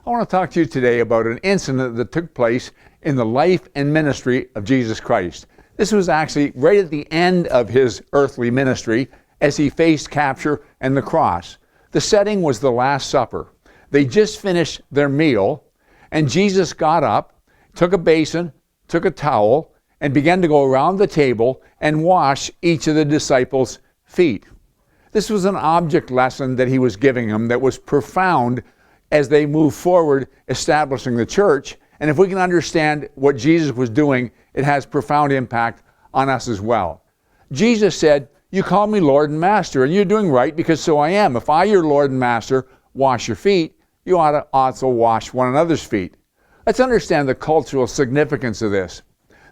I want to talk to you today about an incident that took place in the life and ministry of Jesus Christ. This was actually right at the end of his earthly ministry as he faced capture and the cross. The setting was the Last Supper. They just finished their meal, and Jesus got up, took a basin, took a towel, and began to go around the table and wash each of the disciples' feet. This was an object lesson that he was giving them that was profound as they move forward establishing the church. And if we can understand what Jesus was doing, it has profound impact on us as well. Jesus said, "You call me Lord and Master, and you're doing right because so I am. If I, your Lord and Master, wash your feet, you ought to also wash one another's feet." Let's understand the cultural significance of this.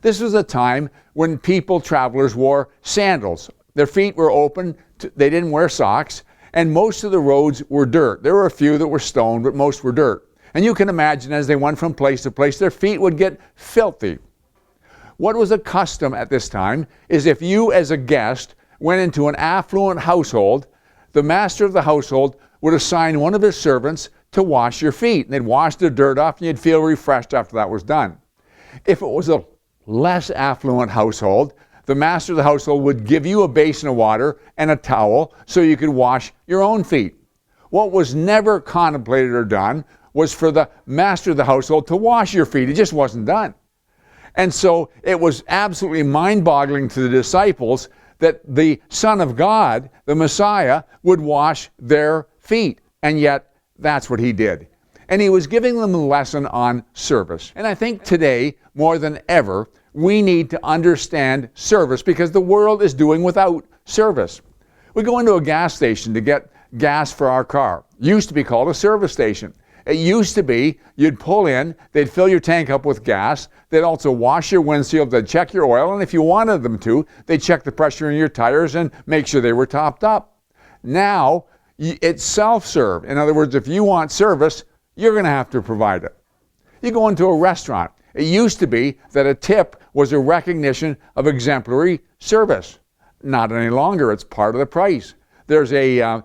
This was a time when travelers wore sandals. Their feet were open, they didn't wear socks, and most of the roads were dirt. There were a few that were stone, but most were dirt. And you can imagine as they went from place to place, their feet would get filthy. What was a custom at this time is if you as a guest went into an affluent household, the master of the household would assign one of his servants to wash your feet. And they'd wash the dirt off and you'd feel refreshed after that was done. If it was a less affluent household, the master of the household would give you a basin of water and a towel so you could wash your own feet. What was never contemplated or done was for the master of the household to wash your feet. It just wasn't done. And so it was absolutely mind-boggling to the disciples that the Son of God, the Messiah, would wash their feet. And yet, that's what he did. And he was giving them a lesson on service. And I think today, more than ever, we need to understand service because the world is doing without service. We go into a gas station to get gas for our car. It used to be called a service station. It used to be you'd pull in, they'd fill your tank up with gas, they'd also wash your windshield, they'd check your oil, and if you wanted them to, they'd check the pressure in your tires and make sure they were topped up. Now, it's self-serve. In other words, if you want service, you're going to have to provide it. You go into a restaurant. It used to be that a tip was a recognition of exemplary service. Not any longer. It's part of the price. There's a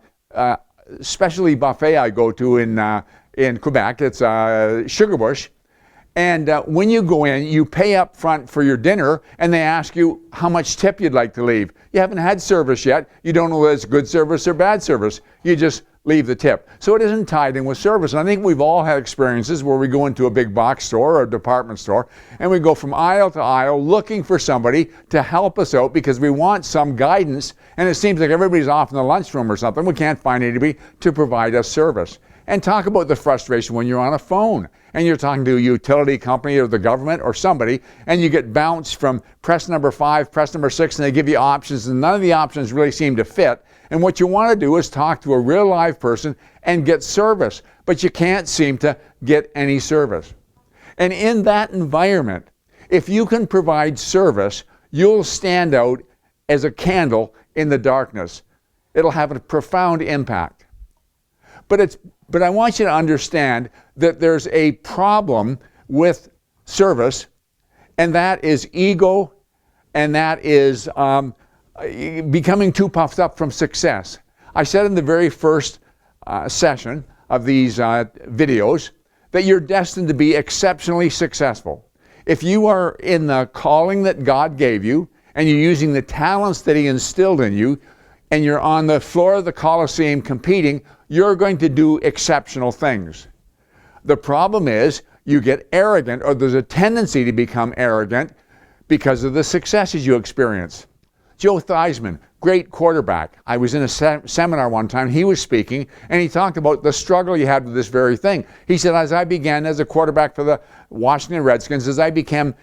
specialty buffet I go to in Quebec. It's Sugarbush. And when you go in, you pay up front for your dinner, and they ask you how much tip you'd like to leave. You haven't had service yet. You don't know whether it's good service or bad service. You just leave the tip. So it isn't tied in with service. And I think we've all had experiences where we go into a big box store or a department store, and we go from aisle to aisle looking for somebody to help us out because we want some guidance, and it seems like everybody's off in the lunchroom or something. We can't find anybody to provide us service. And talk about the frustration when you're on a phone and you're talking to a utility company or the government or somebody, and you get bounced from press number 5, press number 6, and they give you options, and none of the options really seem to fit. And what you want to do is talk to a real live person and get service, but you can't seem to get any service. And in that environment, if you can provide service, you'll stand out as a candle in the darkness. It'll have a profound impact. But I want you to understand that there's a problem with service, and that is ego, and that is becoming too puffed up from success. I said in the very first session of these videos that you're destined to be exceptionally successful. If you are in the calling that God gave you, and you're using the talents that He instilled in you, and you're on the floor of the Coliseum competing, you're going to do exceptional things. The problem is you get arrogant, or there's a tendency to become arrogant because of the successes you experience. Joe Theismann, great quarterback. I was in a seminar one time, he was speaking, and he talked about the struggle he had with this very thing. He said, as I began as a quarterback for the Washington Redskins, as I became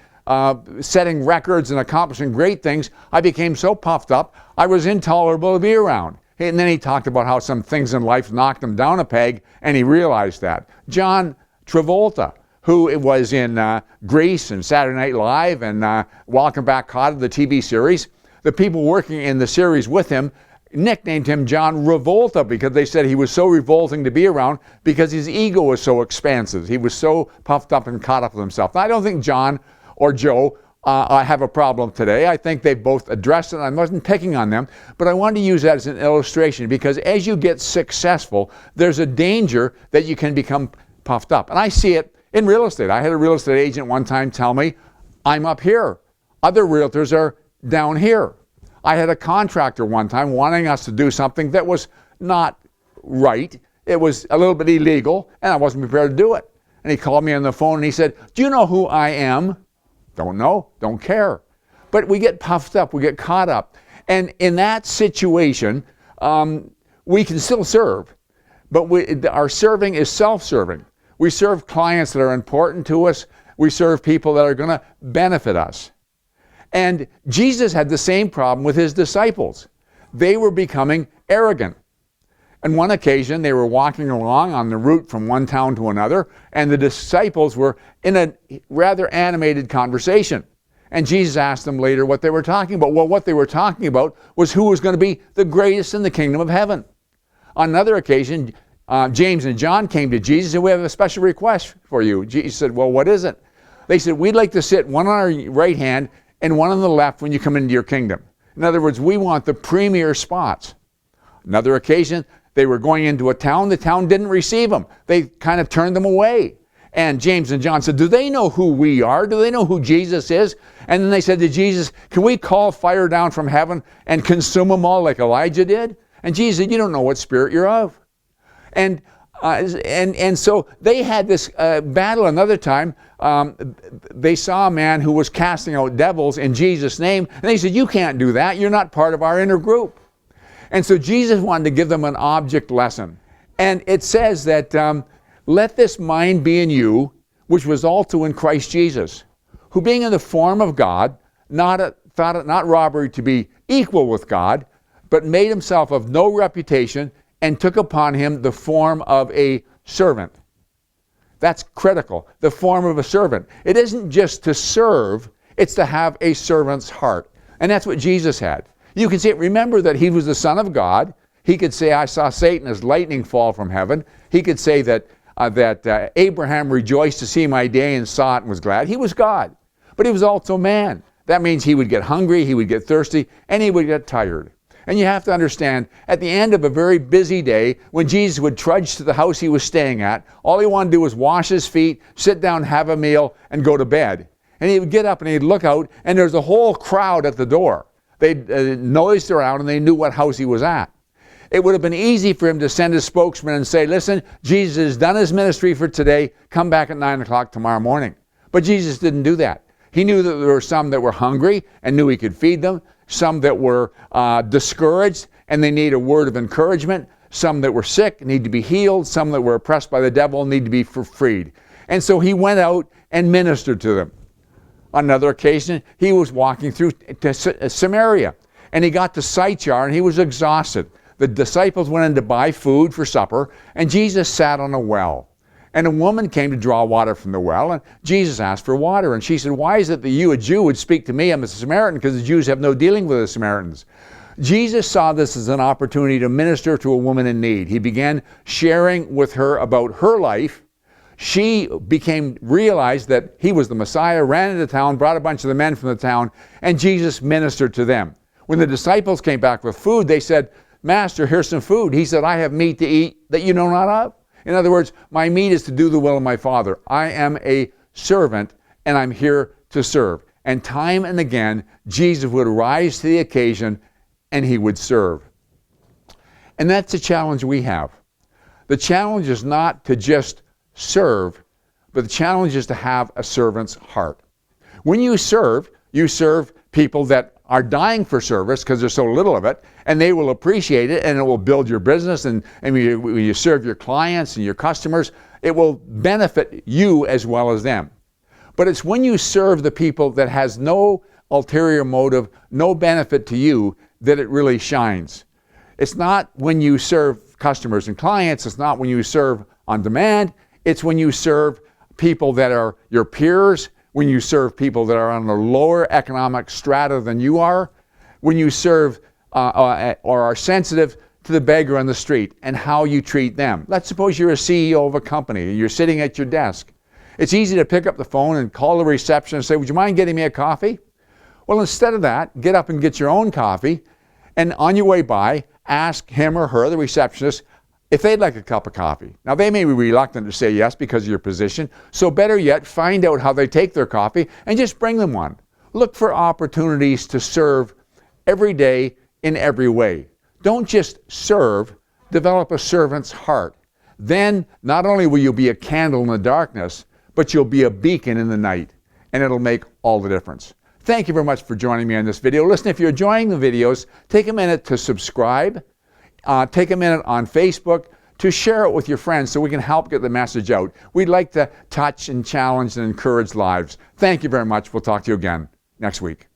setting records and accomplishing great things, I became so puffed up, I was intolerable to be around. And then he talked about how some things in life knocked him down a peg, and he realized that. John Travolta, who was in Grease and Saturday Night Live and Welcome Back Kotter, the TV series, the people working in the series with him nicknamed him John Revolta because they said he was so revolting to be around because his ego was so expansive. He was so puffed up and caught up with himself. Now, I don't think John or Joe have a problem today. I think they both addressed it. I wasn't picking on them, but I wanted to use that as an illustration because as you get successful, there's a danger that you can become puffed up. And I see it in real estate. I had a real estate agent one time tell me, I'm up here. Other realtors are down here. I had a contractor one time wanting us to do something that was not right. It was a little bit illegal, and I wasn't prepared to do it. And he called me on the phone and he said, do you know who I am? Don't know, don't care. But we get puffed up, we get caught up. And in that situation, we can still serve, but our serving is self-serving. We serve clients that are important to us. We serve people that are going to benefit us. And Jesus had the same problem with his disciples. They were becoming arrogant. On one occasion, they were walking along on the route from one town to another, and the disciples were in a rather animated conversation. And Jesus asked them later what they were talking about. Well, what they were talking about was who was going to be the greatest in the kingdom of heaven. On another occasion, James and John came to Jesus and said, we have a special request for you. Jesus said, well, what is it? They said, we'd like to sit one on our right hand and one on the left when you come into your kingdom. In other words, we want the premier spots. Another occasion, they were going into a town. The town didn't receive them. They kind of turned them away. And James and John said, do they know who we are? Do they know who Jesus is? And then they said to Jesus, can we call fire down from heaven and consume them all like Elijah did? And Jesus said, you don't know what spirit you're of. And so they had this battle. Another time, they saw a man who was casting out devils in Jesus' name. And they said, you can't do that. You're not part of our inner group. And so Jesus wanted to give them an object lesson. And it says that, let this mind be in you, which was also in Christ Jesus, who being in the form of God, thought it not robbery to be equal with God, but made himself of no reputation and took upon him the form of a servant. That's critical, the form of a servant. It isn't just to serve, it's to have a servant's heart. And that's what Jesus had. You can see it. Remember that he was the Son of God. He could say, I saw Satan as lightning fall from heaven. He could say that Abraham rejoiced to see my day and saw it and was glad. He was God, but he was also man. That means he would get hungry, he would get thirsty, and he would get tired. And you have to understand, at the end of a very busy day, when Jesus would trudge to the house he was staying at, all he wanted to do was wash his feet, sit down, have a meal, and go to bed. And he would get up and he'd look out, and there's a whole crowd at the door. They noised around and they knew what house he was at. It would have been easy for him to send his spokesman and say, listen, Jesus has done his ministry for today. Come back at 9 o'clock tomorrow morning. But Jesus didn't do that. He knew that there were some that were hungry and knew he could feed them, some that were discouraged and they need a word of encouragement, some that were sick need to be healed, some that were oppressed by the devil need to be freed. And so he went out and ministered to them. On another occasion, he was walking through to Samaria, and he got to Sychar, and he was exhausted. The disciples went in to buy food for supper, and Jesus sat on a well. And a woman came to draw water from the well, and Jesus asked for water. And she said, why is it that you, a Jew, would speak to me? I'm a Samaritan, because the Jews have no dealing with the Samaritans. Jesus saw this as an opportunity to minister to a woman in need. He began sharing with her about her life. She realized that he was the Messiah, ran into town, brought a bunch of the men from the town, and Jesus ministered to them. When the disciples came back with food, they said, Master, here's some food. He said, I have meat to eat that you know not of. In other words, my meat is to do the will of my Father. I am a servant, and I'm here to serve. And time and again, Jesus would rise to the occasion, and he would serve. And that's the challenge we have. The challenge is not to just serve, but the challenge is to have a servant's heart. When you serve people that are dying for service because there's so little of it, and they will appreciate it, and it will build your business, and when you serve your clients and your customers, it will benefit you as well as them. But it's when you serve the people that has no ulterior motive, no benefit to you, that it really shines. It's not when you serve customers and clients, it's not when you serve on demand, it's when you serve people that are your peers, when you serve people that are on a lower economic strata than you are, when you serve or are sensitive to the beggar on the street and how you treat them. Let's suppose you're a CEO of a company and you're sitting at your desk. It's easy to pick up the phone and call the reception and say, would you mind getting me a coffee? Well, instead of that, get up and get your own coffee, and on your way by, ask him or her, the receptionist, if they'd like a cup of coffee. Now, they may be reluctant to say yes because of your position, so better yet, find out how they take their coffee and just bring them one. Look for opportunities to serve every day in every way. Don't just serve, develop a servant's heart. Then, not only will you be a candle in the darkness, but you'll be a beacon in the night, and it'll make all the difference. Thank you very much for joining me on this video. Listen, if you're enjoying the videos, take a minute to subscribe. Take a minute on Facebook to share it with your friends so we can help get the message out. We'd like to touch and challenge and encourage lives. Thank you very much. We'll talk to you again next week.